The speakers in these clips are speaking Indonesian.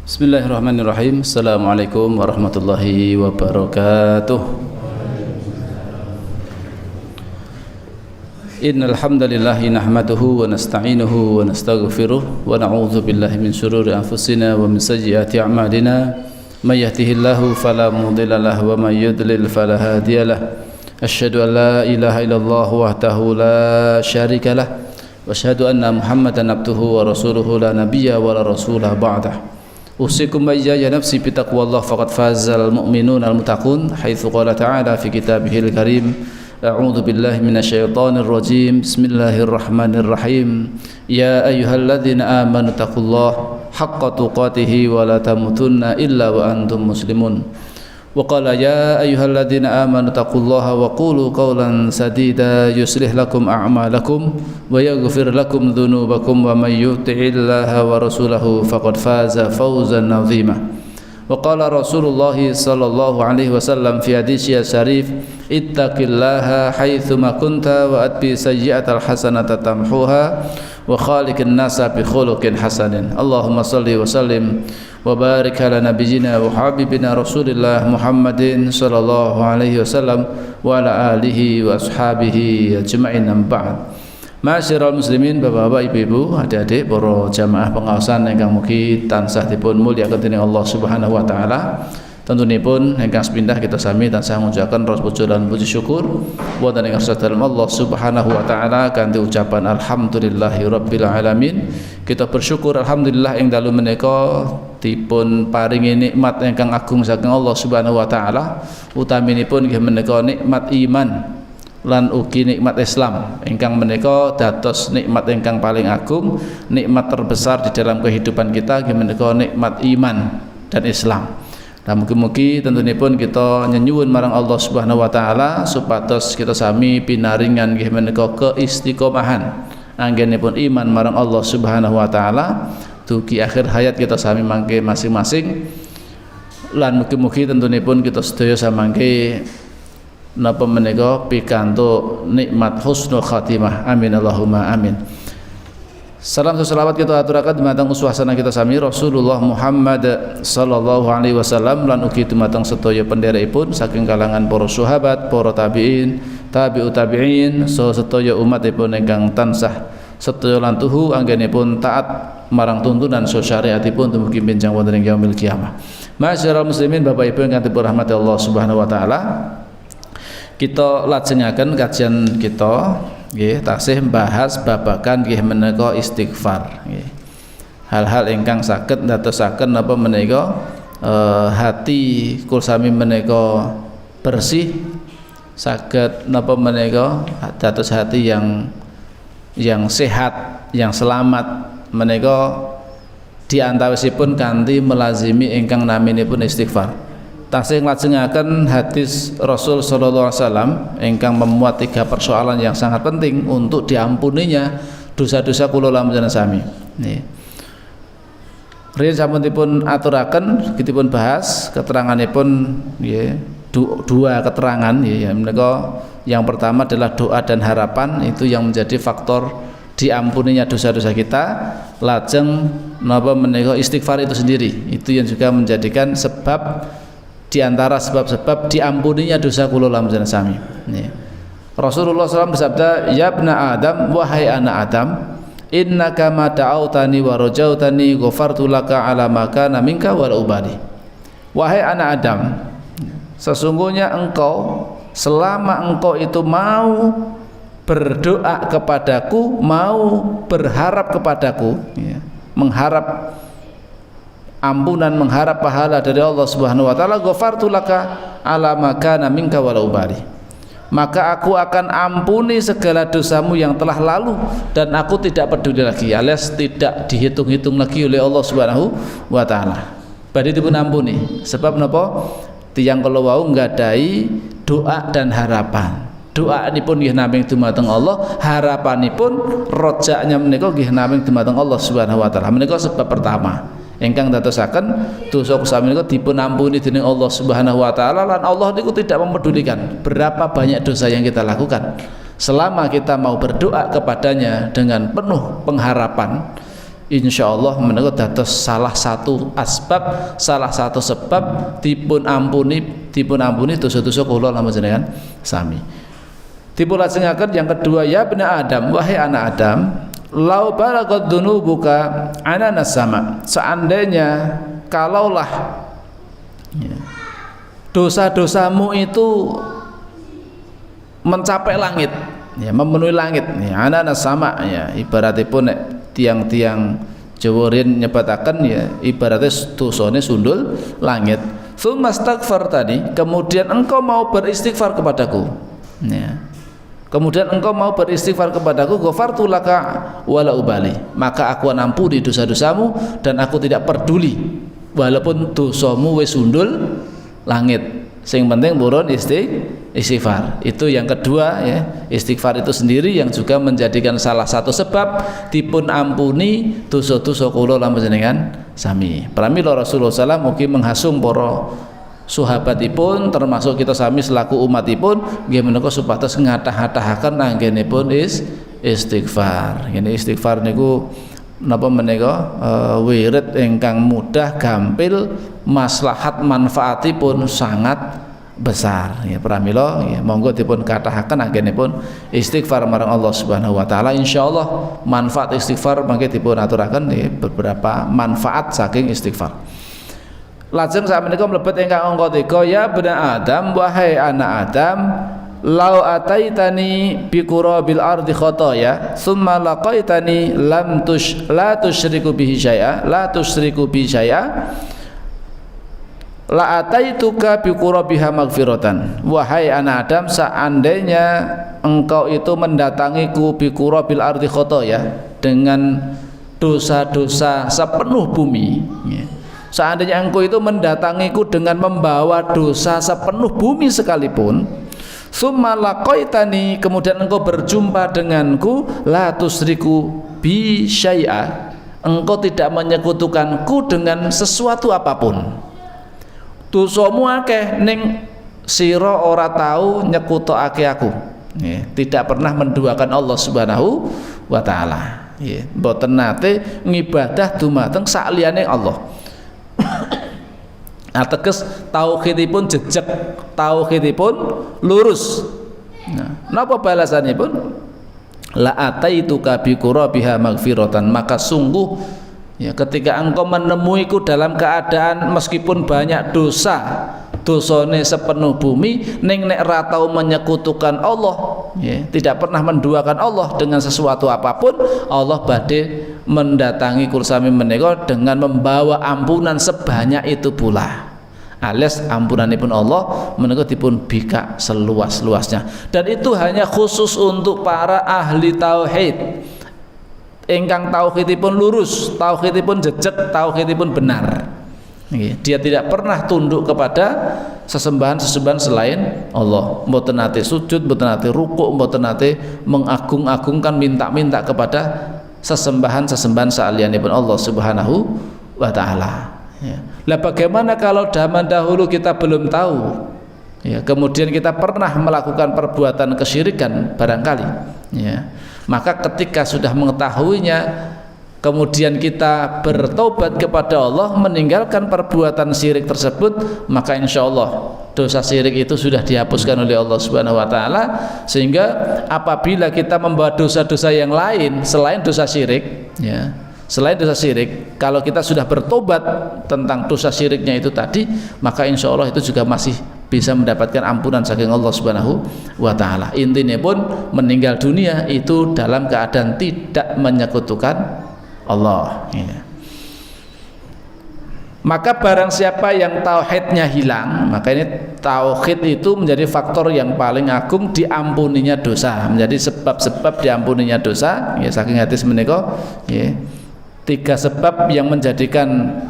Bismillahirrahmanirrahim. Assalamualaikum warahmatullahi wabarakatuh. Innal hamdalillah nahmaduhu wa nasta'inuhu wa nastaghfiruh wa na'udzu billahi min shururi anfusina wa min sayyiati a'malina. May yahdihillahu fala mudilla lahu wa may yudlil fala hadiyalah. Asyhadu an la ilaha illallah wahdahu la syarika lah wa asyhadu anna Muhammadan abduhu wa rasuluhu la nabiyya wa la rasulah ba'dah. Usikum wa iyaya nafsi bitaqwallah faqad fazal mu'minun al-muttaqun haitsu qala ta'ala fi kitabihil karim a'udzu billahi minasyaitonir rajim bismillahirrahmanirrahim ya ayyuhalladzina amanu taqullaha haqqa tuqatih wa la tamutunna illa wa antum muslimun wa qala ya ayyuhalladzina amanu taqullaha wa qulu qawlan sadida yuslih lakum a'malakum wa yaghfir lakum dhunubakum wa may yuti'illaha wa rasulahu faqad faza fawzan 'azima wa qala Rasulullah sallallahu alaihi wasallam fi hadits syarif ittaqillaha haitsu ma kunta wa atbi sayyi'atal hasanata tamhuha wa khaliqin nasa bi khuluqin hasanin. Allahumma shalli wa sallim wa barik ala nabiyyina wa habibina Rasulillah Muhammadin sallallahu alaihi wasallam wa ala alihi wa ashabihi ajma'in. Ba'd. Ma'asyiral muslimin, bapak-bapak, ibu-ibu, adik-adik, para jamaah pengawasan ingkang mugi tansah dipun mulyakaken dening Allah Subhanahu wa taala. Tentunipun ingkang sepindah kita sami tansah ngucapkan rasa puji lan puji syukur wonten ing dalem Allah Subhanahu wa taala kanthi ucapan alhamdulillahirabbil alamin. Kita bersyukur alhamdulillah ing dalu menika dipun paringi nikmat ingkang agung saking Allah Subhanahu wa taala, utaminipun nggih menika nikmat iman lan ugi nikmat Islam ingkang menika dados nikmat ingkang paling agung, nikmat terbesar di dalam kehidupan kita nggih menika nikmat iman dan Islam. Dan mugi-mugi tentunipun kita nyenyuwun marang Allah Subhanahu wa taala supados kita sami pinaringan nggih menika keistiqomahan anggenipun iman marang Allah Subhanahu wa taala dugi akhir hayat kita sami mangke masing-masing. Lan mugi-mugi tentunipun kita sedaya samangke napa menika pikantuk nikmat husnul khatimah. Amin Allahumma amin. Salam selawat kita aturaken dumateng uswasana kita sami Rasulullah Muhammad sallallahu alaihi wasallam lan ugi dumateng sedaya pendherekipun saking kalangan para sahabat, para tabi'in, tabi'ut tabi'in, saha sedaya umatipun ingkang tansah sedaya lan tuhu anggenipun taat marang tuntunan syariatipun dumugi benjang wonten ing yaumil kiamah. Ma'asyiral muslimin, Bapak Ibu ingkang dirahmati Allah Subhanahu wa taala, kita lajengaken kajian kita nggih tasih bahas babagan nggih menika istighfar nggih. Hal-hal ingkang saged ndadosaken napa menika hati kula sami menika bersih, saged napa menika dados hati yang sehat, yang selamat menika diantawisipun kanthi melazimi ingkang naminipun istighfar. Tasih nglajengaken hadis Rasul sallallahu alaihi wasallam ingkang memuat 3 persoalan yang sangat penting untuk diampuninya dosa-dosa kula lan panjenengan sami. Nggih. Riyen sampun dipun aturaken, dipun bahas keteranganipun nggih, dua keterangan nggih. Menika yang pertama adalah doa dan harapan, itu yang menjadi faktor diampuninya dosa-dosa kita. Lajeng napa menika istighfar itu sendiri, itu yang juga menjadikan sebab di antara sebab-sebab diampuninya dosa kula lan panjenengan sami. Rasulullah SAW bersabda, "Ya ibna Adam, wahai anak Adam, innaka ma da'autani wa rajautani ghafartu laka ala ma kana minka wa la ubali." Wahai anak Adam, sesungguhnya engkau selama engkau itu mau berdoa kepadaku, mau berharap kepadaku, mengharap ampunan, mengharap pahala dari Allah Subhanahu wa taala, ghafartu laka ala ma kana minka wa la ubali, maka aku akan ampuni segala dosamu yang telah lalu dan aku tidak peduli lagi, alias tidak dihitung-hitung lagi oleh Allah Subhanahu wa taala. Badhe dipun ampuni sebab napa? Tiyang kala wau nggadhahi doa dan harapan. Doanipun nggih namung dumateng Allah, harapanipun rojaknya menika nggih namung dumateng Allah Subhanahu wa taala. Menika sebab pertama ingkang dadosaken dosa sami menika dipun ampuni dening Allah Subhanahu wa taala, lan Allah niku tidak mempedulikan berapa banyak dosa yang kita lakukan selama kita mau berdoa kepadanya dengan penuh pengharapan insyaallah menika dados salah satu asbab, salah satu sebab dipun ampuni dosa-dosa kula lan panjenengan sami. Dipun lajengaken yang kedua, ya bani Adam, wahai anak Adam, lau balagat dunubuka ananas sama, seandainya kalaulah dosa-dosamu itu mencapai langit, ya, memenuhi langit, ya, ananas sama, ya, ibaratipun tiang-tiang Jawa riyen nyebataken, ya, ibaratnya dosane sundul langit. Tsumma astaghfartani, kemudian engkau mau beristighfar kepadaku, ya. Kemudian engkau mau beristighfar kepadaku, ghafartu laka wala ubali, maka aku ampuni dosa-dosamu dan aku tidak peduli walaupun dosamu wis sundul langit. Sing penting purun istighfar. Itu yang kedua, ya. Istighfar itu sendiri yang juga menjadikan salah satu sebab dipun ampuni dosa-dosa kula lan panjenengan sami. Pramila Rasulullah sallallahu alaihi wasallam mugi menghasung para sahabatipun termasuk kita sami selaku umatipun nggih menika supados ngatah-atahaken anggenipun istighfar. Ngene istighfar niku napa menika wirid ingkang mudah, gampil, maslahat manfaatipun sangat besar, ya pramila, ya monggo dipun katahaken anggenipun istighfar marang Allah Subhanahu wa taala. Insyaallah manfaat istighfar mangke dipun aturaken, ya, beberapa manfaat saking istighfar. Lajeng sakmenika mlebet ingkang angka 3, ya bani Adam, wahai anak Adam, lau ataitani bi qurabil ardi khataya tsumma laqaitani la tusyriku bihi syai'a la ataituka bi qurabiha maghfiratan. Wahai anak Adam, seandainya engkau itu mendatangiku bi qurabil ardi khataya, dengan dosa-dosa sepenuh bumi, ya. Seandainya engkau itu mendatangiku dengan membawa dosa sepenuh bumi sekalipun, summa laqaitani, kemudian engkau berjumpa denganku, la tusriku bi syai'a, engkau tidak menyekutukanku dengan sesuatu apapun. Dosamu akeh ning sira ora tahu nyekutokake aku, ya, tidak pernah menduakan Allah Subhanahu wa taala, ya, mboten nate ngibadah dumateng saliyane Allah. Ateges tauhidipun jejeg, tauhidipun lurus. Nah, napa balasanipun? La ataituka bi qurabiha maghfiratan, maka sungguh, ya, ketika engkau menemuiku dalam keadaan meskipun banyak dosa, dosane sepenuh bumi, ning nek ra tau menyekutukan Allah, ya, tidak pernah menduakan Allah dengan sesuatu apapun, Allah badhe mendatangi kursami menika dengan membawa ampunan sebanyak itu pula. Alias ampunanipun Allah menika dipun bikak seluas-luasnya, dan itu hanya khusus untuk para ahli tauhid ingkang tauhidipun lurus, tauhidipun jejeg, tauhidipun benar. Dia tidak pernah tunduk kepada sesembahan-sesembahan selain Allah, mboten nate sujud, mboten nate rukuk, mboten nate mengagung-agungkan, minta-minta kepada sesembahan-sesembahan salianipun Allah Subhanahu wa taala, ya. Lah bagaimana kalau zaman dahulu kita belum tahu, ya, kemudian kita pernah melakukan perbuatan kesyirikan barangkali, ya, maka ketika sudah mengetahuinya kemudian kita bertobat kepada Allah, meninggalkan perbuatan syirik tersebut, maka insya Allah dosa syirik itu sudah dihapuskan oleh Allah Subhanahu wa taala. Sehingga apabila kita membawa dosa-dosa yang lain selain dosa syirik, ya, selain dosa syirik, kalau kita sudah bertobat tentang dosa syiriknya itu tadi, maka insya Allah itu juga masih bisa mendapatkan ampunan saking Allah Subhanahu wa taala. Intinya pun meninggal dunia itu dalam keadaan tidak menyekutukan Allah, ya. Maka barang siapa yang tauhidnya hilang, maka ini tauhid itu menjadi faktor yang paling agung diampuninya dosa, menjadi sebab-sebab diampuninya dosa, ya, saking hadis menika, ya, 3 sebab yang menjadikan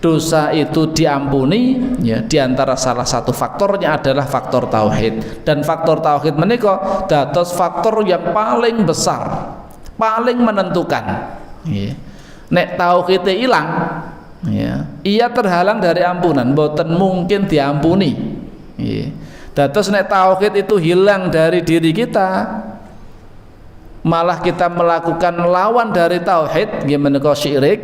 dosa itu diampuni, ya, diantara salah satu faktornya adalah faktor tauhid, dan faktor tauhid menika dados faktor yang paling besar, paling menentukan. Ya. Nek tauhid ilang, ya, ia terhalang dari ampunan, mboten mungkin diampuni. Ya. Dados nek tauhid itu hilang dari diri kita, malah kita melakukan lawan dari tauhid nggih menika syirik,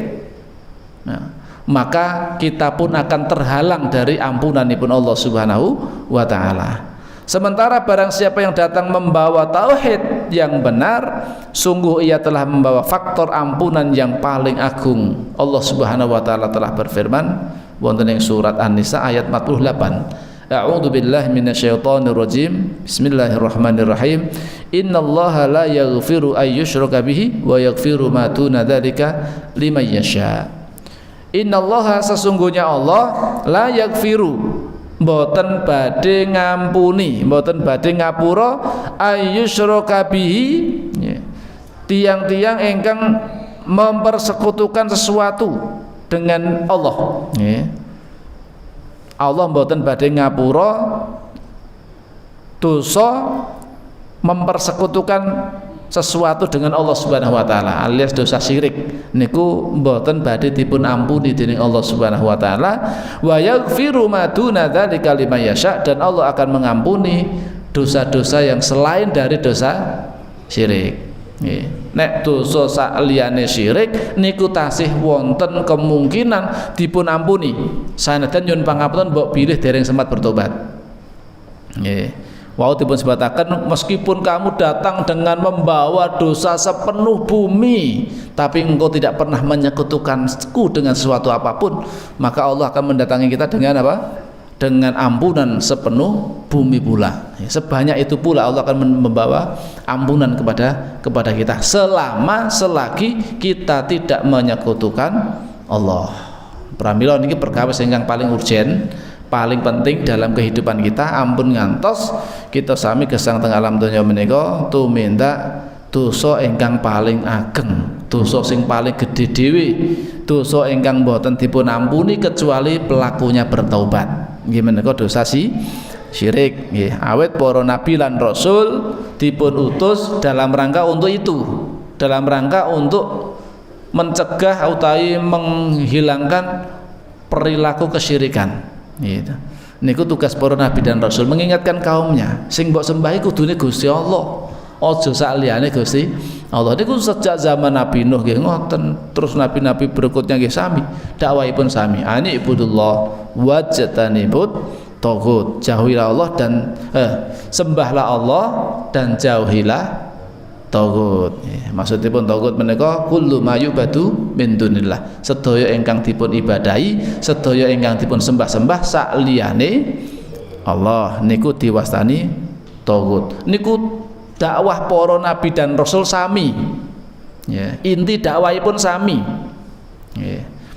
nah, maka kita pun akan terhalang dari ampunanipun Allah Subhanahu wa taala. Sementara barang siapa yang datang membawa tauhid yang benar, sungguh ia telah membawa faktor ampunan yang paling agung. Allah Subhanahu wa taala telah berfirman wonten ing surat An-Nisa ayat 48. A'udzu billahi minasyaitonir rajim. Bismillahirrahmanirrahim. Innallaha la yaghfiru ay yushraka bihi wa yaghfiru ma duna dzalika liman yasha. Innallaha sesungguhnya Allah la yaghfiru mboten badhe ngampuni, mboten badhe ngapura ayyusyraka bihi, tiang-tiang ingkang mempersekutukan sesuatu dengan Allah. Allah mboten badhe ngapura dosa mempersekutukan sesuatu dengan Allah Subhanahu wa taala alias dosa syirik niku mboten badhe dipun ampuni dening Allah Subhanahu wa taala. Wa yaghfiru ma duna dzalika liman yasha, dan Allah akan mengampuni dosa-dosa yang selain dari dosa syirik. Nek dosa saliyane syirik niku tasih wonten kemungkinan dipun ampuni sanadyan nyuwun pangapunten mbok bilih dereng sempat bertobat. Nggih. Wau dipun sebataken meskipun kamu datang dengan membawa dosa sepenuh bumi, tapi engkau tidak pernah menyekutukanku dengan sesuatu apapun, maka Allah akan mendatangi kita dengan apa? Dengan ampunan sepenuh bumi pula. Sebanyak itu pula Allah akan membawa ampunan kepada kita selagi kita tidak menyekutukan Allah. Pramila niki perkawis ingkang paling urgen, paling penting dalam kehidupan kita. Ampun ngantos kita sami gesang teng alam donya menika tumindak dosa ingkang paling ageng, dosa sing paling gedhe dhewe, dosa ingkang boten dipun ampuni kecuali pelakunya bertaubat. Nggih menika dosa syirik. Nggih, awet para nabi lan rasul dipun utus dalam rangka untuk itu, dalam rangka untuk mencegah utawi menghilangkan perilaku kesyirikan. Gitu. Niku tugas para nabi dan rasul, mengingatkan kaumnya sing mbok sembahi kudune Gusti Allah, aja sak liyane Gusti Allah. Niku sejak zaman Nabi Nuh nggih ngoten, terus nabi-nabi berikutnya nggih sami, dakwahipun sami. Ani ibudullah wajtanibut taghut, jauhilah Allah dan sembahlah Allah dan jauhilah taghut. Maksudipun taghut menika kullu mayubadu min dunillah, sedaya ingkang dipun ibadahi, sedaya ingkang dipun sembah-sembah sak liyane Allah niku diwastani taghut. Niku dakwah para nabi dan rasul sami. Inti dakwahipun sami.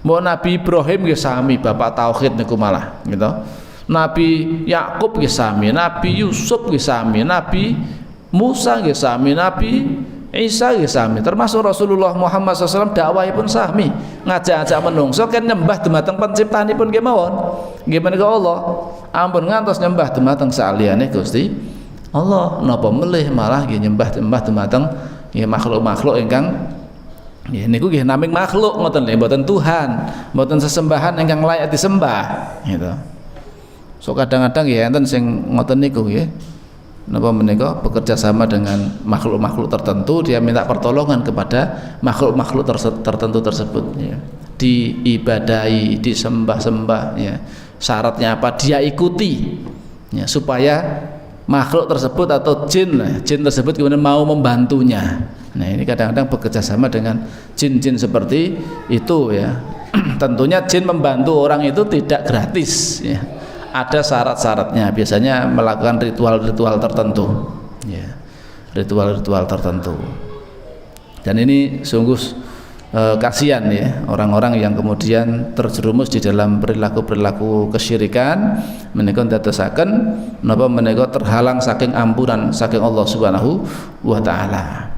Mau Nabi Ibrahim nggih sami, bapak tauhid niku malah gitu. Nabi Yakub nggih sami, Nabi Yusuf nggih sami, Nabi Musa nggih sami, Nabi Isa nggih sami, termasuk Rasulullah Muhammad SAW dakwahipun sami, ngajak-ajak menungso kan nyembah dumateng penciptanipun nggih mawon. Nggih menika Allah. Ampun ngantos nyembah dumateng saliyane Gusti Allah, napa melih malah nggih nyembah dumateng nggih makhluk-makhluk ingkang nggih niku nggih naming makhluk ngoten nggih, mboten Tuhan, mboten sesembahan ingkang layak disembah gitu. So kadang-kadang nggih enten sing ngoten niku nggih. Napa menika bekerja sama dengan makhluk-makhluk tertentu, dia minta pertolongan kepada makhluk-makhluk tertentu tersebut ya. Diibadahi, disembah-sembah ya. Syaratnya apa? Dia ikuti ya, supaya makhluk tersebut atau jin tersebut kemudian mau membantunya. Nah, ini kadang-kadang bekerja sama dengan jin-jin seperti itu ya. Tentunya jin membantu orang itu tidak gratis ya. Ada syarat-syaratnya, biasanya melakukan ritual-ritual tertentu ya, ritual-ritual tertentu. Dan ini sungguh kasihan ya, orang-orang yang kemudian terjerumus di dalam perilaku-perilaku kesyirikan menika ndadosaken napa menika terhalang saking ampunan saking Allah Subhanahu wa taala.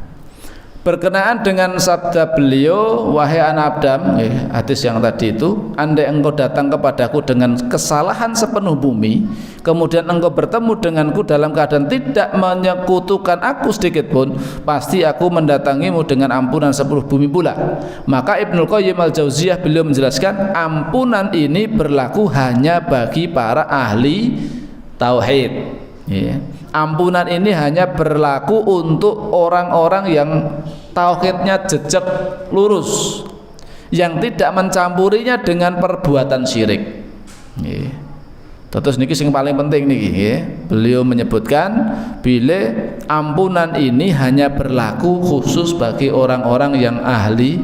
Berkenaan dengan sabda beliau, wahai anak Adam, hadis yang tadi itu, andai engkau datang kepadaku dengan kesalahan sepenuh bumi, kemudian engkau bertemu denganku dalam keadaan tidak menyekutukan aku sedikit pun, pasti aku mendatangimu dengan ampunan sepenuh bumi pula. Maka Ibnul Qayyim al-Jauziyah beliau menjelaskan, ampunan ini berlaku hanya bagi para ahli tauhid ya. Ampunan ini hanya berlaku untuk orang-orang yang tauhidnya jejak lurus, yang tidak mencampurinya dengan perbuatan syirik. Terus niki sing paling penting niki, beliau menyebutkan bila ampunan ini hanya berlaku khusus bagi orang-orang yang ahli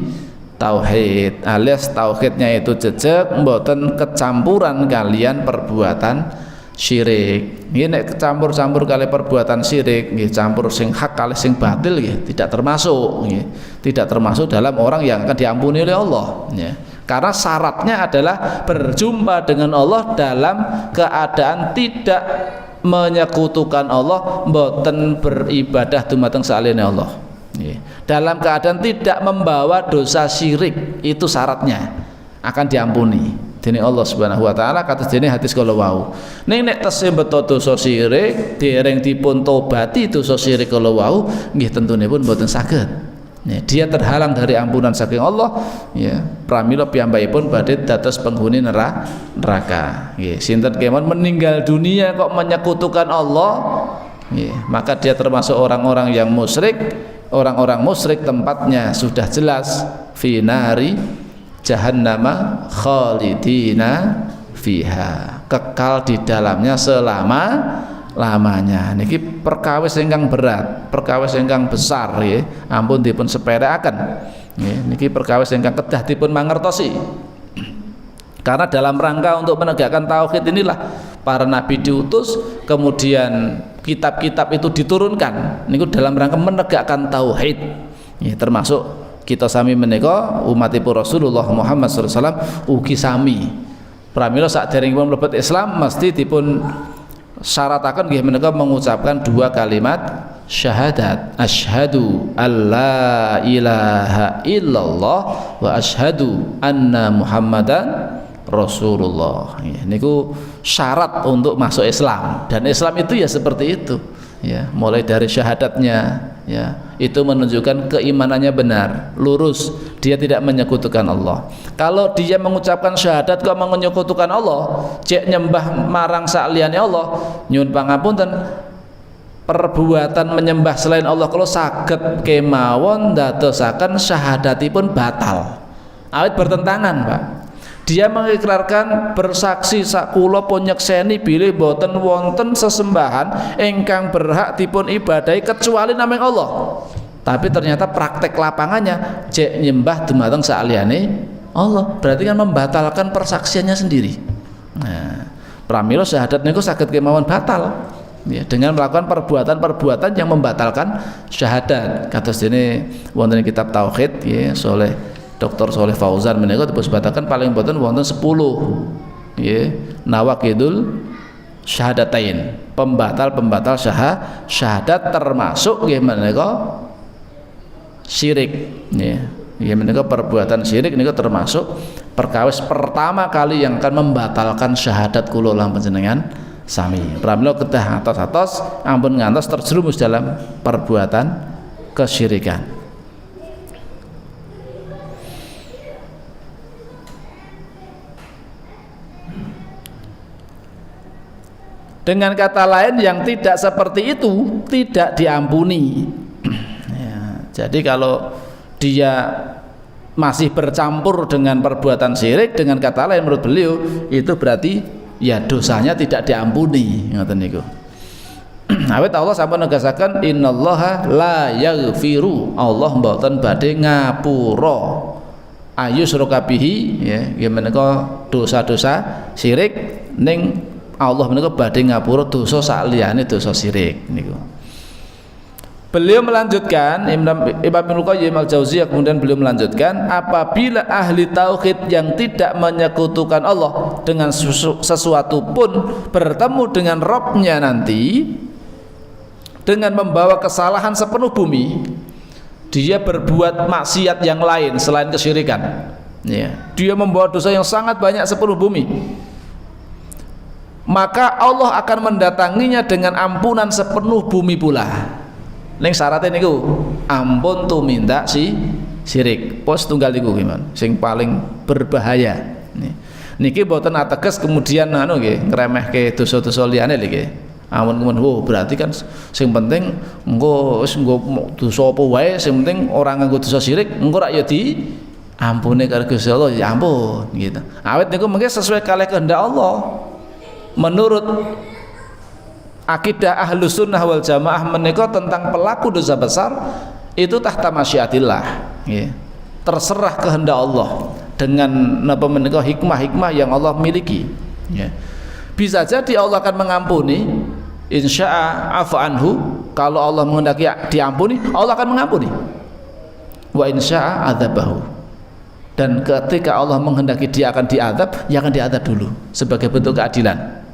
tauhid, alias tauhidnya itu jejak, mboten kecampuran kalian perbuatan syirik. Nggih nek campur-campur kali perbuatan syirik, nggih campur sing hak kali sing batil nggih tidak termasuk, nggih. Tidak termasuk dalam orang yang akan diampuni oleh Allah, ya. Karena syaratnya adalah berjumpa dengan Allah dalam keadaan tidak menyekutukan Allah, mboten beribadah dumateng saliyane Allah. Dalam keadaan tidak membawa dosa syirik, itu syaratnya akan diampuni dening Allah Subhanahu wa taala, kados dene hadis kala wau. Ning nek tesih beto dosa syirik dereng dipun tobati dosa syirik kala wau, nggih tentune pun mboten saged. Ya, dia terhalang dari ampunan saking Allah, ya. Pramila piyambakipun badhe dados penghuni neraka. Nggih, sinten kemawon meninggal dunia kok menyekutukan Allah, nggih, maka dia termasuk orang-orang yang musyrik. Orang-orang musyrik tempatnya sudah jelas fi nari jahannama khalidina fiha, kekal di dalamnya selama-lamanya. Niki perkawis ingkang berat, perkawis ingkang besar, ya. Ampun dipun sepeleaken, ya. Niki perkawis ingkang kedah dipun mangertosi. Karena dalam rangka untuk menegakkan tauhid inilah para nabi diutus, kemudian kitab-kitab itu diturunkan niku dalam rangka menegakkan tauhid, ya, termasuk kita sami menika umatipun Rasulullah Muhammad SAW ugi sami pramila saderengipun mlebet Islam mesti dipun syarataken nggih menika mengucapkan dua kalimat syahadat, asyhadu alla ilaha illallah wa asyhadu anna muhammadan Rasulullah. Ya, niku syarat untuk masuk Islam, dan Islam itu ya seperti itu, ya, mulai dari syahadatnya, ya, itu menunjukkan keimanannya benar, lurus, dia tidak menyekutukan Allah. Kalau dia mengucapkan syahadat kok menyekutukan Allah, cek nyembah marang saliyane Allah, nyuwun pangapunten, perbuatan menyembah selain Allah kalau saged kemawon ndadosaken syahadatipun batal, awit bertentangan, Pak. Dia mengikrarkan bersaksi sakula pun nyekseni bilih boten wonten sesembahan ingkang berhak dipun ibadahi kecuali namung Allah. Tapi ternyata praktek lapangannya cek nyembah dumateng saliyane Allah, berarti kan membatalkan persaksiannya sendiri. Nah, pramila syahadat niku saged kemawon batal, ya, dengan melakukan perbuatan-perbuatan yang membatalkan syahadat. Kados dene wonten kitab tauhid, ya, Soleh Dr. Soleh Fauzan menika tebus batakan paling boten wonten 10, ya, nawaqidul syahadatain, pembatal syahadat, termasuk nggih menika syirik, ya. Nggih menika perbuatan syirik niku termasuk perkawis pertama kali yang akan membatalkan syahadat kula lan panjenengan sami. Pramila kedah atos-atos ampun ngantos terjerumus dalam perbuatan kesyirikan. Dengan kata lain, yang tidak seperti itu tidak diampuni, ya. Jadi kalau dia masih bercampur dengan perbuatan syirik, dengan kata lain menurut beliau itu berarti ya dosanya tidak diampuni, ngoten niku. Awit Allah sampun negasaken innallaha la yaghfiru, Allah mboten badhe ngapura ayyusyraka bihi, ya, menika dosa-dosa syirik, ning Allah menika badhe ngapura dosa saliyane dosa syirik niku. Beliau melanjutkan, Imam Ibnu Qayyim Al-Jauziyah kemudian beliau melanjutkan, apabila ahli tauhid yang tidak menyekutukan Allah dengan sesuatu pun bertemu dengan Rabbnya nanti dengan membawa kesalahan sepenuh bumi, dia berbuat maksiat yang lain selain kesyirikan, ya, dia membawa dosa yang sangat banyak sepenuh bumi, maka Allah akan mendatanginya dengan ampunan sepenuh bumi pula. Ning syaratnya niku ampun tuminta si syirik. Pos tunggal niku gimana? Sing paling berbahaya. Niki boten ateges kemudian anu nggih ngremehke dosa-dosa liyane nggih. Amun berarti kan sing penting engko wis engko dosa apa wae, sing penting ora nganggo dosa syirik, engko rak ya diampuni karo Gusti Allah, ya ampun gitu. Awet niku mengke sesuai kalih kehendak Allah. Menurut akidah Ahlus Sunnah wal Jamaah menika tentang pelaku dosa besar itu tahta masyiatillah, ya. Terserah kehendak Allah dengan napa menika hikmah-hikmah yang Allah miliki, ya. Bisa jadi Allah akan mengampuni, insya'a afu anhu, kalau Allah menghendaki diampuni, Allah akan mengampuni. Wa insya'a adzabahu. Dan ketika Allah menghendaki dia akan diazab, ya akan diazab dulu sebagai bentuk keadilan.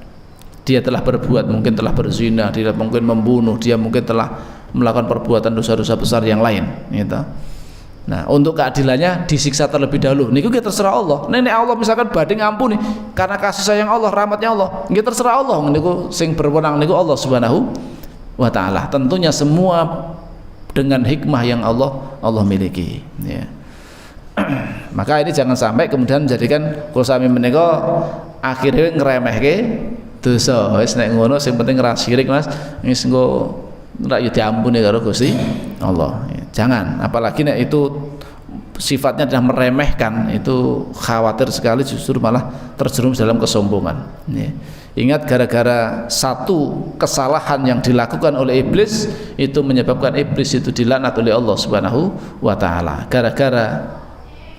Dia telah berbuat, mungkin telah berzina, dia mungkin membunuh, dia mungkin telah melakukan perbuatan dosa-dosa besar yang lain, gitu. Nah, untuk keadilannya disiksa terlebih dahulu. Niku kita terserah Allah. Nenek Allah misalkan badhe ngampuni karena kasih sayang Allah, rahmatnya Allah. Nggih terserah Allah. Niku sing berwenang niku Allah Subhanahu wa taala. Tentunya semua dengan hikmah yang Allah miliki, ya. Maka ini jangan sampai kemudian menjadikan kula sami menika akhirnya ngremehke dosa. Wis nek ngono sing penting ra syirik Mas. Wis engko ora ya diampuni karo Gusti Allah. Jangan, apalagi nek itu sifatnya adalah meremehkan, itu khawatir sekali justru malah terjerumus dalam kesombongan, ya. Ingat, gara-gara satu kesalahan yang dilakukan oleh iblis itu menyebabkan iblis itu dilaknat oleh Allah Subhanahu wa taala, gara-gara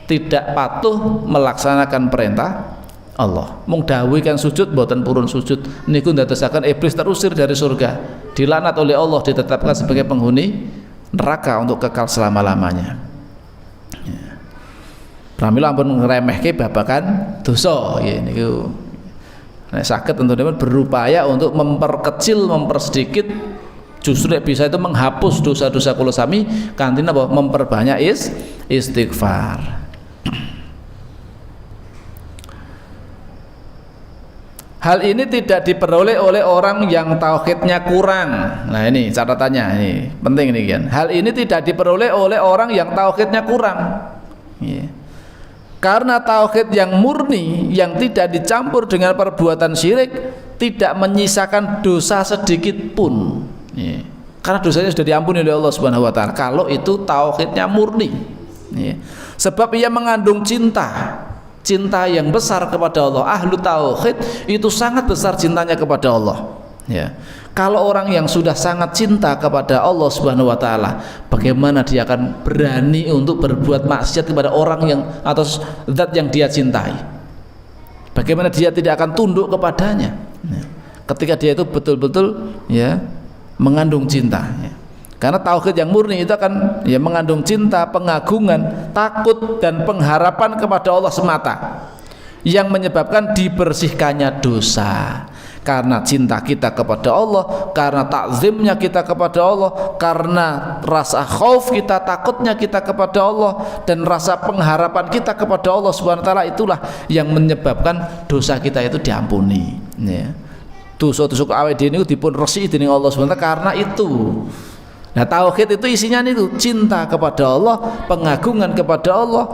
tidak patuh melaksanakan perintah Allah. Mung dawuh kan sujud mboten purun sujud niku ndadosaken iblis terusir dari surga, dilaknat oleh Allah, ditetapkan sebagai penghuni neraka untuk kekal selama-lamanya. Ya. Pramila ampun ngremehke babakan dosa, ya niku. Nek saged tentunya berupaya untuk memperkecil, mempersedikit, justru bisa itu menghapus dosa-dosa kula sami kanthi napa memperbanyak istighfar. Hal ini tidak diperoleh oleh orang yang tauhidnya kurang. Nah ini catatannya, ini penting ini kan. Hal ini tidak diperoleh oleh orang yang tauhidnya kurang, ya. Karena tauhid yang murni, yang tidak dicampur dengan perbuatan syirik, tidak menyisakan dosa sedikit pun, ya. Karena dosanya sudah diampuni oleh Allah Subhanahu wa taala kalau itu tauhidnya murni, ya. Sebab ia mengandung cinta yang besar kepada Allah. Ahlu tauhid itu sangat besar cintanya kepada Allah, ya. Kalau orang yang sudah sangat cinta kepada Allah Subhanahu wa taala, bagaimana dia akan berani untuk berbuat maksiat kepada orang yang atau zat yang dia cintai? Bagaimana dia tidak akan tunduk kepadanya, ya, ketika dia itu betul-betul, ya, mengandung cinta, ya. Karena tauhid yang murni itu akan, ya, mengandung cinta, pengagungan, takut dan pengharapan kepada Allah semata, yang menyebabkan dibersihkannya dosa. Karena cinta kita kepada Allah, karena takzimnya kita kepada Allah, karena rasa khauf kita, takutnya kita kepada Allah, dan rasa pengharapan kita kepada Allah Subhanahu wa taala, itulah yang menyebabkan dosa kita itu diampuni, ya. Dosa-dosa awake dhewe niku dipun resiki dening Allah Subhanahu wa taala karena itu. Nah, tauhid itu isinya niku cinta kepada Allah, pengagungan kepada Allah,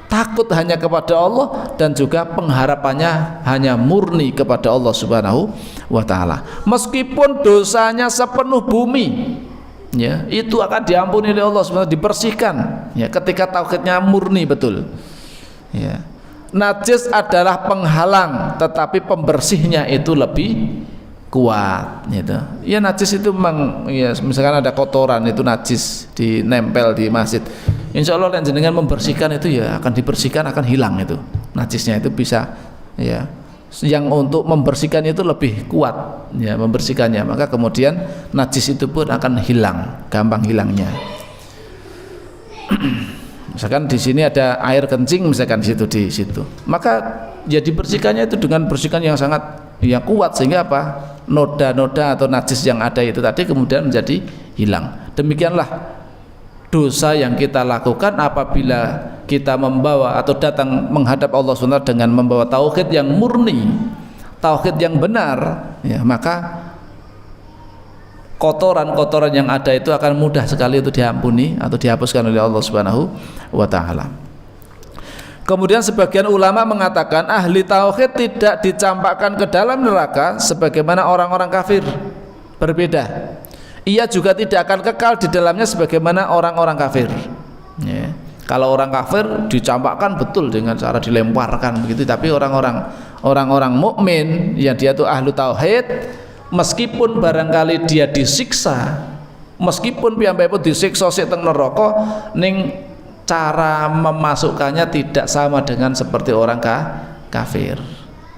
takut hanya kepada Allah, dan juga pengharapannya hanya murni kepada Allah Subhanahu wa taala. Meskipun dosanya sepenuh bumi, ya, itu akan diampuni oleh Allah Subhanahu wa taala, dibersihkan, ya, ketika tauhidnya murni betul, ya. Najis adalah penghalang, tetapi pembersihnya itu lebih kuat, gitu. Ya, najis itu memang, ya, misalkan ada kotoran itu najis dinempel di masjid, insya Allah yang jenengan membersihkan itu, ya, akan dibersihkan, akan hilang itu najisnya, itu bisa, ya. Yang untuk membersihkan itu lebih kuat, ya, membersihkannya, maka kemudian najis itu pun akan hilang, gampang hilangnya. Misalkan di sini ada air kencing, misalkan di situ, maka ya dibersihkannya itu dengan bersihkan yang sangat, ya, kuat, sehingga apa, noda-noda atau najis yang ada itu tadi kemudian menjadi hilang. Demikianlah dosa yang kita lakukan apabila kita membawa atau datang menghadap Allah SWT dengan membawa tauhid yang murni, tauhid yang benar, ya, maka kotoran-kotoran yang ada itu akan mudah sekali untuk diampuni atau dihapuskan oleh Allah Subhanahu wa taala. Kemudian sebagian ulama mengatakan ahli tauhid tidak dicampakkan ke dalam neraka sebagaimana orang-orang kafir. berbeda. Ia juga tidak akan kekal di dalamnya sebagaimana orang-orang kafir. Ya. Kalau orang kafir dicampakkan betul dengan cara dilemparkan begitu, tapi orang-orang mukmin yang dia tuh ahlu tauhid, meskipun barangkali dia disiksa, meskipun piyambakipun disiksa sik teng neraka, ning cara memasukkannya tidak sama dengan seperti orang kafir.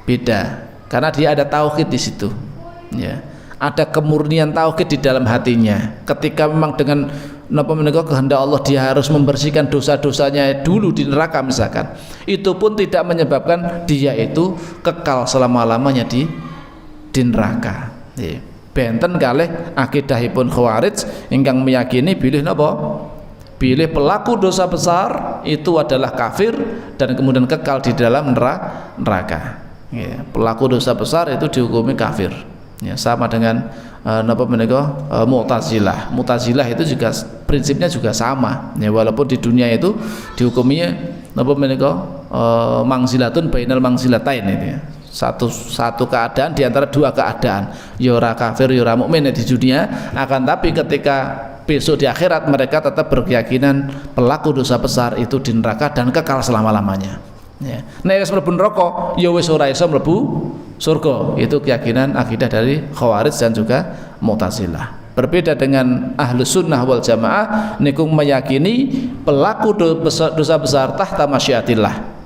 Beda. Karena dia ada tauhid di situ. Ya. Ada kemurnian tauhid di dalam hatinya. Ketika memang dengan napa menika kehendak Allah dia harus membersihkan dosa-dosanya dulu di neraka misalkan, itu pun tidak menyebabkan dia itu kekal selama-lamanya di neraka. Benten kalih akidahipun Khawarij ingkang meyakini bilih napa? Bilih pelaku dosa besar itu adalah kafir dan kemudian kekal di dalam neraka. Pelaku dosa besar itu dihukumi kafir. Ya, sama dengan napa menika Mu'tazilah. Mu'tazilah itu juga prinsipnya juga sama. Ya, walaupun di dunia itu dihukuminya napa menika mangzilatun bainal mangzilatain itu ya. Satu keadaan di antara dua keadaan. Ya ora kafir, ya ora mukmin di dunia, akan tapi ketika besok di akhirat mereka tetap berkeyakinan pelaku dosa besar itu di neraka dan kekal selama-lamanya. Ya. Nek wis mlebu neraka, ya wis ora iso mlebu surga. Itu keyakinan akidah dari Khawarij dan juga Mu'tazilah. Berbeda dengan Ahlus Sunnah wal Jamaah, niku meyakini pelaku dosa besar tahta masyiatillah.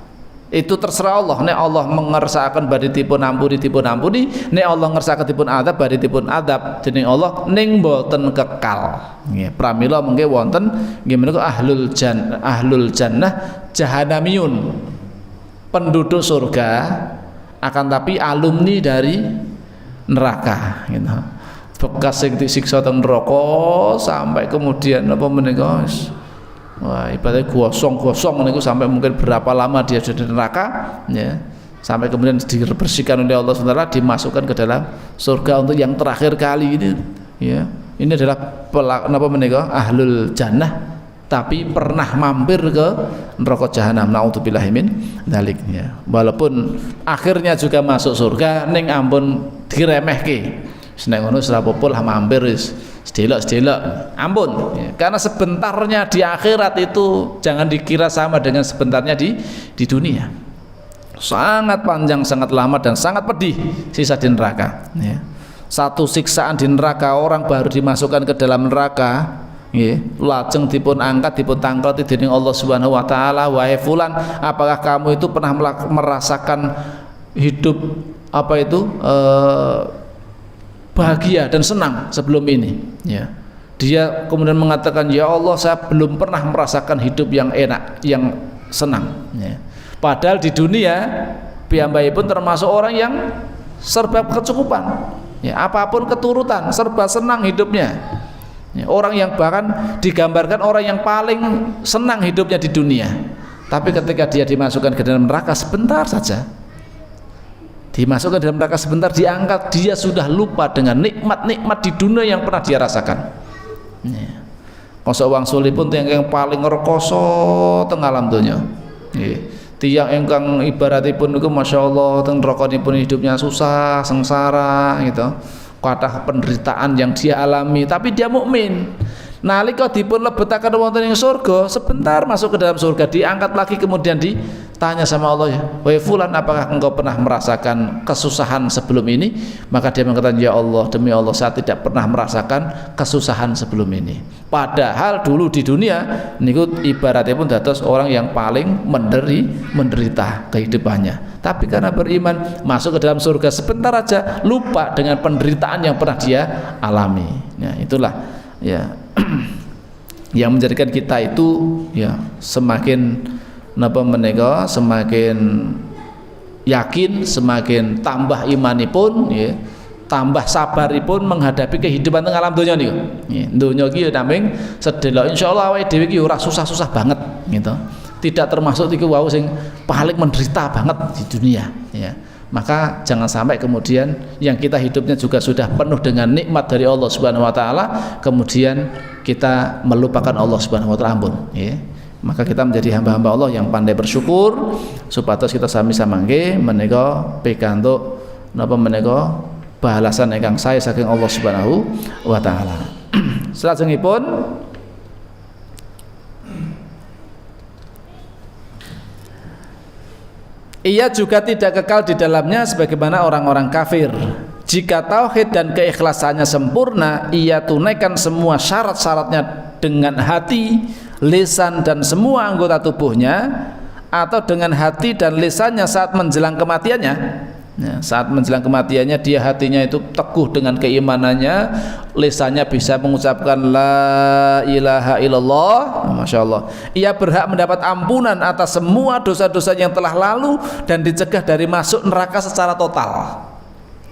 Itu terserah Allah. Nek Allah mengersakaken badhe dipun ampuni, nek Allah ngersakaken dipun adab badhe dipun adab dening Allah, ning boten kekal. Nggih, pramila mengke wonten nggih menika ahlul jannah jahanamiyun. Penduduk surga akan tapi alumni dari neraka gitu. Bekas sing disiksa teng neraka sampai kemudian apa menika wah ibaratnya gosong niku sampai mungkin berapa lama dia sudah di neraka ya, sampai kemudian dibersihkan oleh Allah SWT, dimasukkan ke dalam surga untuk yang terakhir kali ini ya. Ini adalah napa menika ahlul jannah tapi pernah mampir ke neraka jahanam, naudzubillahi min dzalik ya. Walaupun akhirnya juga masuk surga ning ampun diremehke. Wis nek ngono wis ora apa-apa lah mampir wis sedelok ampun ya. Karena sebentarnya di akhirat itu jangan dikira sama dengan sebentarnya di dunia. Sangat panjang, sangat lama dan sangat pedih sisa di neraka ya. Satu siksaan di neraka, orang baru dimasukkan ke dalam neraka lajeng dipun angkat, dipun tangkleti dening Allah Subhanahu wa taala, wahai fulan, apakah kamu itu pernah merasakan hidup apa itu bahagia dan senang sebelum ini ya. Dia kemudian mengatakan, ya Allah, saya belum pernah merasakan hidup yang enak, yang senang ya. Padahal di dunia piyambakipun termasuk orang yang serba kecukupan ya, apapun keturutan serba senang hidupnya ya. Orang yang bahkan digambarkan orang yang paling senang hidupnya di dunia, tapi ketika dia dimasukkan ke dalam neraka sebentar saja, dimasukkan dalam neraka sebentar, diangkat, dia sudah lupa dengan nikmat-nikmat di dunia yang pernah dia rasakan ya. Kosok wang sulipun yang paling rekoso teng alam dunia ya. Tiang engkang ibaratipun niku masyaallah teng nerakipun hidupnya susah, sengsara gitu, kathah penderitaan yang dia alami, tapi dia mukmin. Nalika dipun lebetaken wonten ing surga, sebentar masuk ke dalam surga, diangkat lagi, kemudian ditanya sama Allah, ya wahai fulan, apakah engkau pernah merasakan kesusahan sebelum ini? Maka dia mengatakan, ya Allah, demi Allah, saya tidak pernah merasakan kesusahan sebelum ini. Padahal dulu di dunia niku ibaratnya pun dados orang yang paling menderita kehidupannya, tapi karena beriman masuk ke dalam surga, sebentar aja lupa dengan penderitaan yang pernah dia alami ya. Itulah ya yang menjadikan kita itu ya semakin semakin yakin, semakin tambah imanipun ya, tambah sabaripun menghadapi kehidupan teng alam donya niku. Nggih, donya iki ya namung sedelok insyaallah awake dhewe iki ora susah-susah banget gitu. Tidak termasuk iku wau sing paling menderita banget di dunia ya. Maka jangan sampai kemudian yang kita hidupnya juga sudah penuh dengan nikmat dari Allah Subhanahu wa taala, kemudian kita melupakan Allah Subhanahu wa taala, ampun ya. Maka kita menjadi hamba-hamba Allah yang pandai bersyukur, supados kita sami samangke menika pikantuk napa menika balasan ingkang sae saking Allah Subhanahu wa taala. Salajengipun ia juga tidak kekal di dalamnya sebagaimana orang-orang kafir. Jika tauhid dan keikhlasannya sempurna, ia tunaikan semua syarat-syaratnya dengan hati, lisan dan semua anggota tubuhnya, atau dengan hati dan lisannya saat menjelang kematiannya. Ya, saat menjelang kematiannya dia hatinya itu teguh dengan keimanannya, lisannya bisa mengucapkan la ilaha illallah, Masya Allah. Ia berhak mendapat ampunan atas semua dosa-dosa yang telah lalu dan dicegah dari masuk neraka secara total.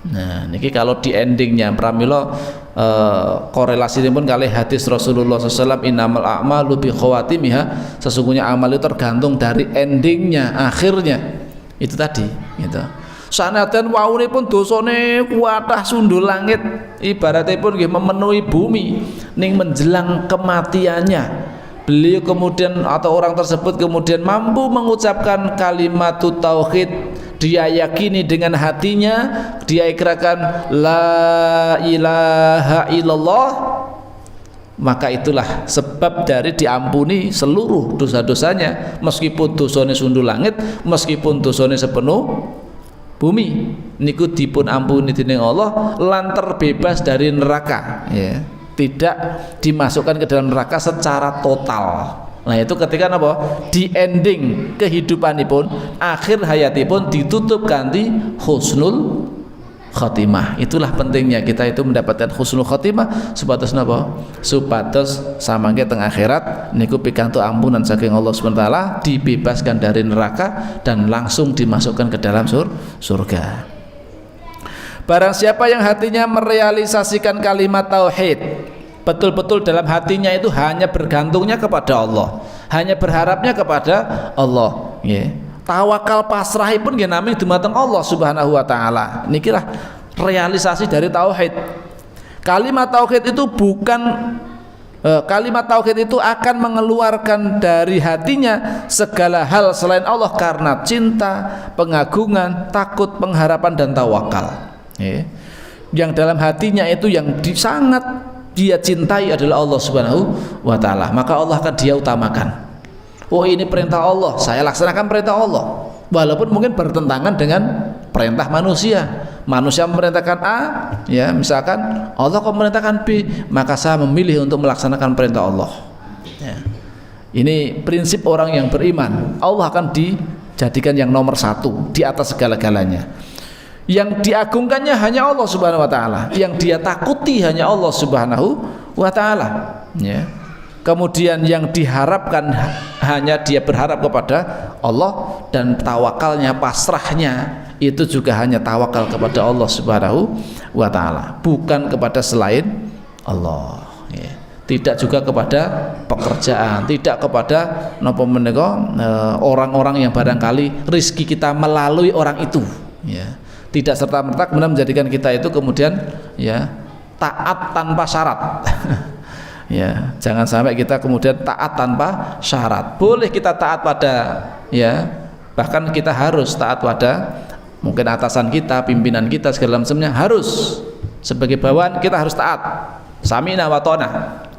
Nah, niki kalau di endingnya pramila korelasi ini pun kali hadis Rasulullah SAW, innamal a'malu bi khawatimiha, sesungguhnya amal itu tergantung dari endingnya, akhirnya itu tadi gitu. Sanadyan waune pun dosane kuatah sundul langit, ibaratnya pun memenuhi bumi, ning menjelang kematiannya beliau kemudian atau orang tersebut kemudian mampu mengucapkan kalimat tauhid, dia yakini dengan hatinya, dia ikrarkan la ilaha illallah, maka itulah sebab dari diampuni seluruh dosa-dosanya, meskipun dosane sundul langit, meskipun dosane sepenuh bumi, niku dipun ampuni dening Allah lan terbebas dari neraka, ya. Tidak dimasukkan ke dalam neraka secara total. Nah, itu ketika apa? Di ending kehidupanipun, akhir hayatipun ditutup ganti husnul khotimah. Itulah pentingnya kita itu mendapatkan husnul khotimah supados napa? Supados samangke teng akhirat niku pikantuk ampunan saking Allah Subhanahu wa taala, dibebaskan dari neraka dan langsung dimasukkan ke dalam surga. Barang siapa yang hatinya merealisasikan kalimat tauhid, betul-betul dalam hatinya itu hanya bergantungnya kepada Allah, hanya berharapnya kepada Allah, nggih. Tawakal pasrah pun nggih namung dumateng Allah Subhanahu wa taala. Nikilah realisasi dari tauhid. Kalimat tauhid itu bukan kalimat tauhid itu akan mengeluarkan dari hatinya segala hal selain Allah karena cinta, pengagungan, takut, pengharapan dan tawakal. Yang dalam hatinya itu yang sangat dia cintai adalah Allah Subhanahu wa taala, maka Allah akan dia utamakan. Oh, ini perintah Allah, saya laksanakan perintah Allah, walaupun mungkin bertentangan dengan perintah manusia. Manusia memerintahkan A, ya misalkan Allah kok memerintahkan B, maka saya memilih untuk melaksanakan perintah Allah, ya. Ini prinsip orang yang beriman. Allah akan dijadikan yang nomor satu di atas segala-galanya. Yang diagungkannya hanya Allah Subhanahu wa taala, yang dia takuti hanya Allah Subhanahu wa taala, ya. Kemudian yang diharapkan hanya dia berharap kepada Allah, dan tawakalnya, pasrahnya itu juga hanya tawakal kepada Allah Subhanahu wa taala, bukan kepada selain Allah, ya. Tidak juga kepada pekerjaan, tidak kepada napa menika orang-orang yang barangkali rezeki kita melalui orang itu, ya. Tidak serta-merta kemudian menjadikan kita itu kemudian ya taat tanpa syarat. Ya, jangan sampai kita kemudian taat tanpa syarat. Boleh kita taat pada, ya, bahkan kita harus taat pada mungkin atasan kita, pimpinan kita segala macamnya, harus sebagai bawahan kita harus taat. Samina wa ta'na.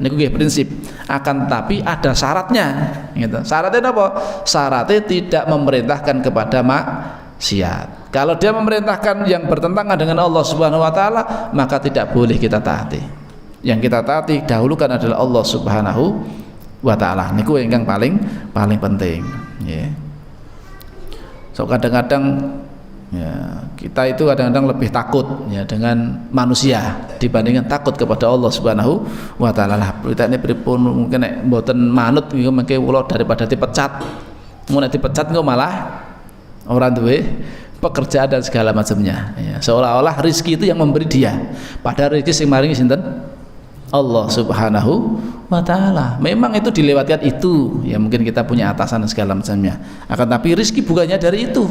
Niku nggih prinsip. Akan tapi ada syaratnya, gitu. Syaratnya apa? Syaratnya tidak memerintahkan kepada maksiat. Kalau dia memerintahkan yang bertentangan dengan Allah Subhanahu wa taala, maka tidak boleh kita taati. Yang kita taati dahulukan adalah Allah Subhanahu wa taala. Niku ingkang paling penting, ya. So kadang-kadang ya, kita itu kadang-kadang lebih takut ya dengan manusia dibandingkan takut kepada Allah Subhanahu wa taala. Lah beritane pripun mungkin nek mboten manut niku mengke kula daripada dipecat. Mun dipecat engko malah ora duwe pekerjaan dan segala macamnya, ya. Seolah-olah rezeki itu yang memberi dia, padahal rezeki sing maringi sinten? Allah Subhanahu wa taala. Memang itu dilewatkan itu, ya mungkin kita punya atasan dan segala macamnya. Akan tapi rezeki bukannya dari itu.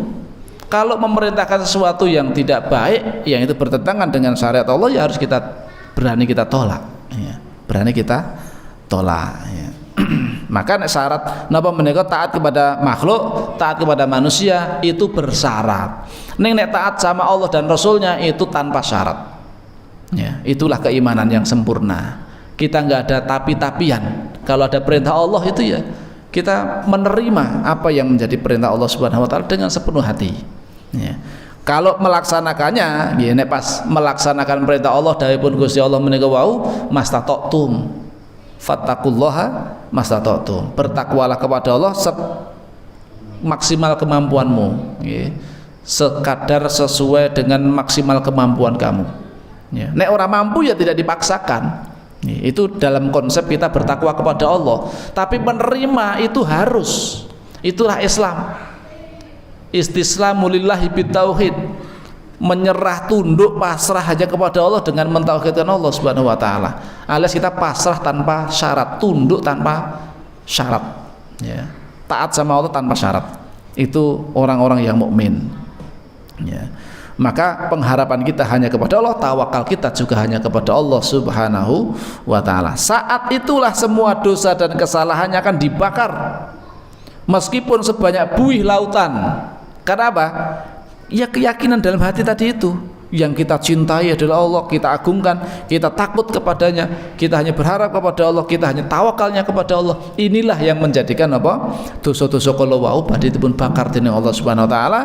Kalau memerintahkan sesuatu yang tidak baik, yang itu bertentangan dengan syariat Allah, ya harus kita berani kita tolak, ya. Berani kita tolak, ya. Maka syarat napa menika taat kepada makhluk, taat kepada manusia itu bersyarat. Ning nek taat sama Allah dan Rasulnya itu tanpa syarat. Ya, itulah keimanan yang sempurna. Kita nggak ada tapi-tapian. Kalau ada perintah Allah itu ya kita menerima apa yang menjadi perintah Allah Subhanahu wa taala dengan sepenuh hati. Ya. Kalau melaksanakannya, ya nek pas melaksanakan perintah Allah dawuhipun Gusti Allah menika wau mastata'tum. Fattaqullaha mastata'tum. Bertakwalah kepada Allah maksimal kemampuanmu, ya. Sekadar sesuai dengan maksimal kemampuan kamu. Ya. Nek orang mampu ya tidak dipaksakan. Itu dalam konsep kita bertakwa kepada Allah. Tapi menerima itu harus. Itulah Islam. Istislamu lillahi bitauhid. Menyerah tunduk pasrah hanya kepada Allah dengan mentauhidkan Allah Subhanahu wa taala. Alias kita pasrah tanpa syarat, tunduk tanpa syarat. Ya. Taat sama Allah tanpa syarat. Itu orang-orang yang mukmin. Ya. Maka pengharapan kita hanya kepada Allah, tawakal kita juga hanya kepada Allah Subhanahu wa taala. Saat itulah semua dosa dan kesalahannya akan dibakar meskipun sebanyak buih lautan. Karena apa? Ya keyakinan dalam hati tadi itu. Yang kita cintai adalah Allah, kita agungkan, kita takut kepadanya, kita hanya berharap kepada Allah, kita hanya tawakalnya kepada Allah. Inilah yang menjadikan apa? Dosa-dosa kala wau badhe dipun bakar dening Allah Subhanahu wa taala.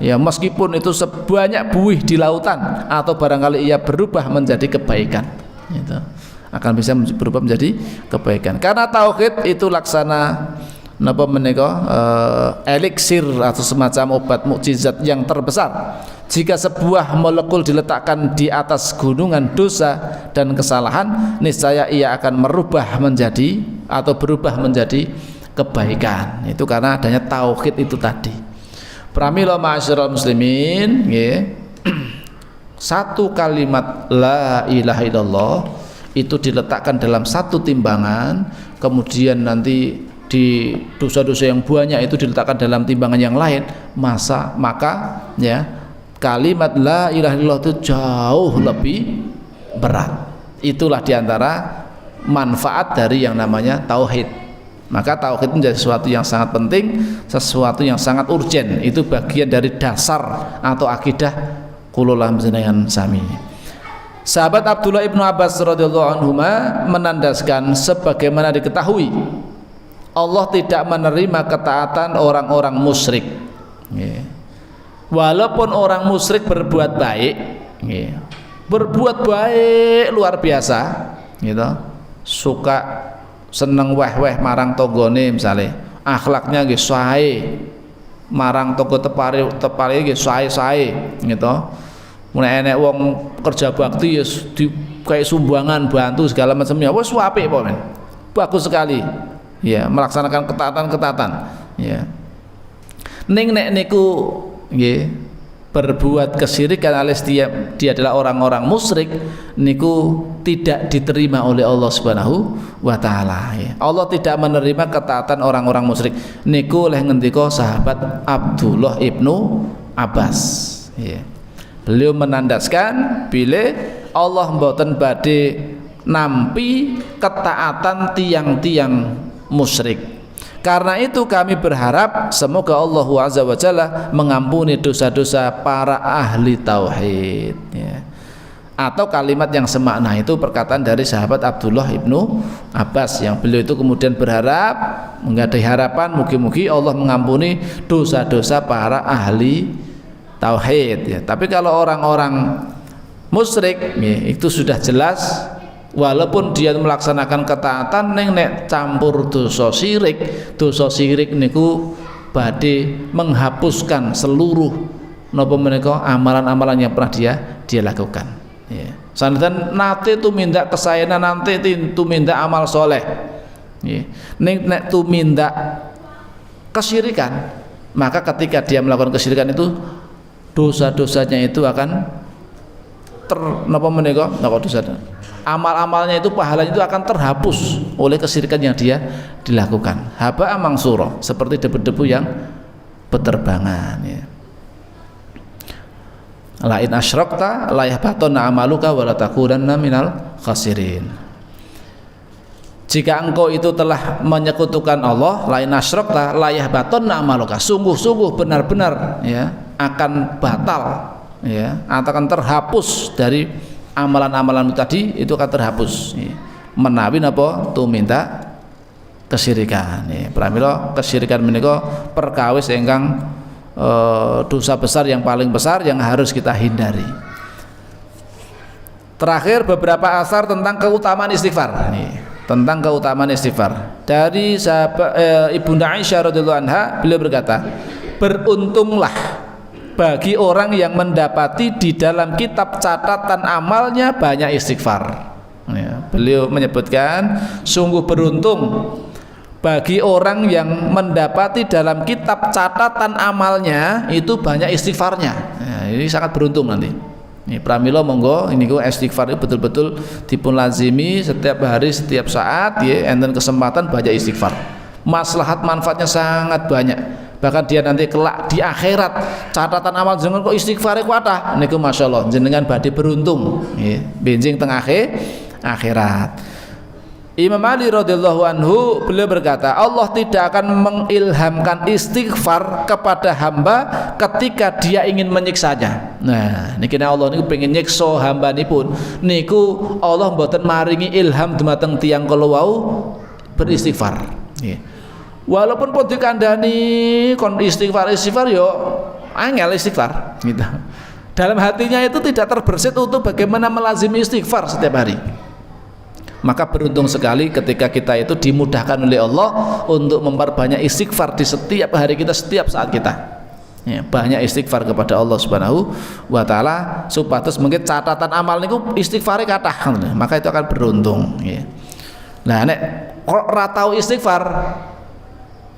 Ya meskipun itu sebanyak buih di lautan atau barangkali ia berubah menjadi kebaikan. Itu akan bisa berubah menjadi kebaikan. Karena tauhid itu laksana napa menika eliksir atau semacam obat mukjizat yang terbesar. Jika sebuah molekul diletakkan di atas gunungan dosa dan kesalahan, niscaya ia akan merubah menjadi atau berubah menjadi kebaikan. Itu karena adanya tauhid itu tadi. Pramila ma'asyiral muslimin, nggih. Satu kalimat la ilaha illallah itu diletakkan dalam satu timbangan, kemudian nanti di dosa-dosa yang banyak itu diletakkan dalam timbangan yang lain, maka ya kalimat la ilaha illallah itu jauh lebih berat. Itulah diantara manfaat dari yang namanya tauhid. Maka tauhid menjadi sesuatu yang sangat penting, sesuatu yang sangat urgen. Itu bagian dari dasar atau akidah kula panjenengan sami. Sahabat Abdullah ibnu Abbas radhiyallahu anhuma menandaskan sebagaimana diketahui Allah tidak menerima ketaatan orang-orang musyrik. Walaupun orang musyrik berbuat baik, berbuat baik luar biasa, gitu, suka seneng weh-weh marang tonggone misalnya, akhlaknya nggih sae, marang tonggo tepare nggih sae-sae, gitu. Mulai enek wong kerja bakti ya kayak sumbangan bantu segala macamnya, wes apik po men, bagus sekali, ya melaksanakan ketaatan, ya. Ning nek niku nggih berbuat kesyirikan alias dia adalah orang-orang musyrik niku tidak diterima oleh Allah Subhanahu wa taala, ya. Allah tidak menerima ketaatan orang-orang musyrik niku oleh ngendika sahabat Abdullah ibnu Abbas, ya. Beliau menandaskan bila Allah mboten badhe nampi ketaatan tiang-tiang musyrik. Karena itu kami berharap semoga Allah Azza wa Jalla mengampuni dosa-dosa para ahli tauhid, ya. Atau kalimat yang semakna itu perkataan dari sahabat Abdullah ibnu Abbas yang beliau itu kemudian berharap, menggadai harapan mugi-mugi Allah mengampuni dosa-dosa para ahli tauhid, ya. Tapi kalau orang-orang musyrik, ya, itu sudah jelas. Walaupun dia melaksanakan ketaatan neng nek campur dosa syirik niku badhe menghapuskan seluruh napa menika amalan-amalan yang pernah dia lakukan, ya. Sanadyan nate tumindak kesaenan, nate tumindak amal soleh, ya. Ning nek tumindak kesyirikan, maka ketika dia melakukan kesyirikan itu dosa-dosanya itu akan napa menika dosa, amal-amalnya itu pahalanya itu akan terhapus oleh kesyirikan yang dia dilakukan. Haba mangsura, seperti debu-debu yang beterbangan, ya. La in asyrakta la yahbatanna amaluka wa la takunanna minal khasirin. Jika engkau itu telah menyekutukan Allah, la in asyrakta la yahbatanna amaluka, sungguh-sungguh benar-benar, ya, akan batal ya, akan terhapus dari amalan-amalan tadi, itu akan terhapus ya. Menawi napa tuminta kesyirikan ya. Pramila kesyirikan menika perkawis ingkang dosa besar yang paling besar yang harus kita hindari. Terakhir beberapa asar tentang keutamaan istighfar nih, tentang keutamaan istighfar dari sahabat Ibunda Aisyah radhiyallahu anha. Beliau berkata, beruntunglah bagi orang yang mendapati di dalam kitab catatan amalnya banyak istighfar ya. Beliau menyebutkan sungguh beruntung bagi orang yang mendapati dalam kitab catatan amalnya itu banyak istighfarnya ya, ini sangat beruntung nanti. Ini pramila monggo ini ku istighfar itu betul-betul dipun lazimi setiap hari setiap saat ya, enten kesempatan banyak istighfar. Maslahat manfaatnya sangat banyak. Bahkan dia nanti kelak di akhirat catatan amal jenengan kok istighfare kuatah niku masyaallah jenengan badhe beruntung ya, benjing teng akhirat. Imam Ali radhiyallahu anhu beliau berkata, Allah tidak akan mengilhamkan istighfar kepada hamba ketika dia ingin menyiksanya. Nah, niki Allah niku pengen nyiksa hambanipun niku Allah mboten maringi ilham dumateng tiyang kala wau beristighfar. Nggih. Walaupun pun dikandani kon istighfar yo angel istighfar gitu. Dalam hatinya itu tidak terbersit untuk bagaimana melazimi istighfar setiap hari. Maka beruntung sekali ketika kita itu dimudahkan oleh Allah untuk memperbanyak istighfar di setiap hari kita, setiap saat kita ya, banyak istighfar kepada Allah Subhanahu wa ta'ala supados mungkin catatan amal niku istighfare kathah, maka itu akan beruntung ya. Nah nek ora tau istighfar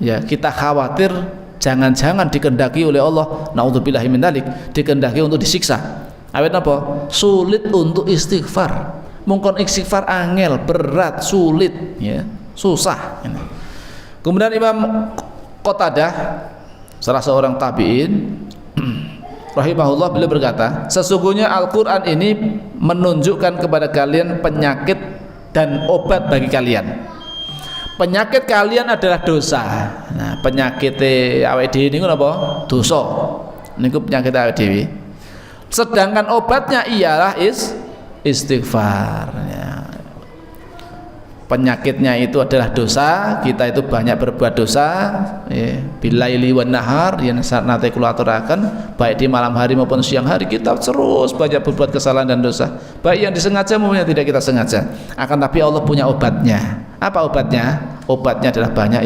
ya kita khawatir jangan-jangan dikehendaki oleh Allah, naudzubillahi min dzalik, dikehendaki untuk disiksa. Awet napa? Sulit untuk istighfar. Mungkin istighfar angel, berat, sulit ya, susah. Kemudian Imam Qatadah salah seorang tabi'in rahimahullah beliau berkata, sesungguhnya Al-Qur'an ini menunjukkan kepada kalian penyakit dan obat bagi kalian. Penyakit kalian adalah dosa. Nah, penyakit awake dhewe niku napa? Dosa. Niku penyakit awake dhewe. Sedangkan obatnya ialah istighfar ya. Penyakitnya itu adalah dosa, kita itu banyak berbuat dosa ya. Bilaili wan nahar yang nate kula aturaken baik di malam hari maupun siang hari kita terus banyak berbuat kesalahan dan dosa, baik yang disengaja maupun yang tidak kita sengaja. Akan tapi Allah punya obatnya. Apa obatnya? Obatnya adalah banyak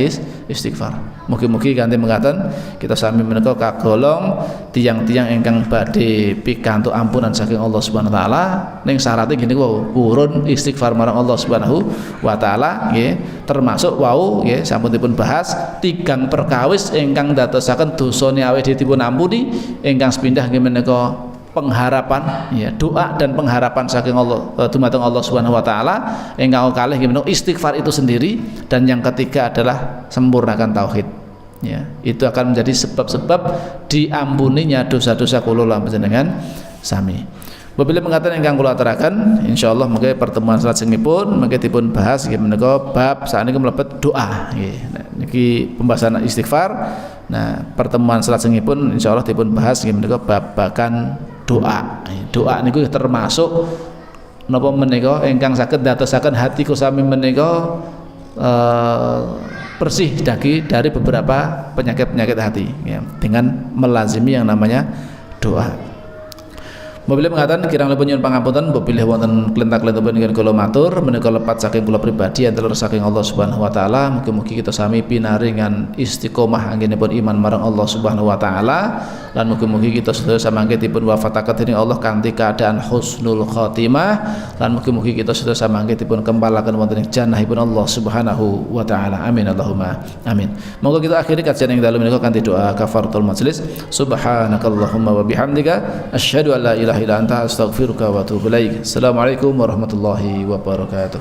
istighfar. Mugi-mugi kanthi mengatakan kita sami menika kagolong tiang-tiang ingkang badhe pikantuk ampunan saking Allah Subhanahu wa taala. Ning syaratnya gini wau, purun istighfar marang Allah Subhanahu wa taala nggih. Termasuk wau nggih sampun dipun bahas tigang perkawis ingkang dadosaken dosane awake dhewe dipun ampuni, ingkang sepindah nggih menika pengharapan ya, doa dan pengharapan saking Allah dumateng Allah Subhanahu wa taala. Ingkang kalih nggih istighfar itu sendiri, dan yang ketiga adalah sempurnakan tauhid ya. Itu akan menjadi sebab-sebab diampuninya dosa-dosa kula lan panjenengan sami. Apabila mengatakan ingkang kula aturaken insyaallah mengke pertemuan salajengipun mengke dipun bahas nggih menika bab sakniki mlebet doa nggih. Nah, niki pembahasan istighfar. Nah, pertemuan salajengipun insyaallah dipun bahas nggih menika babagan doa. Doa niku termasuk napa menika ingkang saged dadosaken hati sami menika bersih dari beberapa penyakit-penyakit hati ya, dengan melazimi yang namanya doa. Mobilnya mengatakan kirang-kirang nyuwun pangapunten apabila wonten kelentak-kelentupan ingkang kula matur menika lepat saking kula pribadi antara saking Allah Subhanahu wa taala. Mugi-mugi kita sami pinaringan istiqomah anggenipun iman marang Allah Subhanahu wa taala, lan mugi-mugi kita sedaya samangke dipun wafataken dening Allah kanthi keadaan husnul khotimah, lan mugi-mugi kita sedaya samangke dipun kempalaken wonten ing jannahipun Allah Subhanahu wa taala. Amin Allahumma amin. Monggo kita akhiri kajian ing dalem menika kanthi doa kafaratul majelis. Subhanakallahumma wa bihamdika asyhadu an la ilaha illa anta astaghfiruka wa atubu ilaik. Assalamualaikum warahmatullahi wabarakatuh.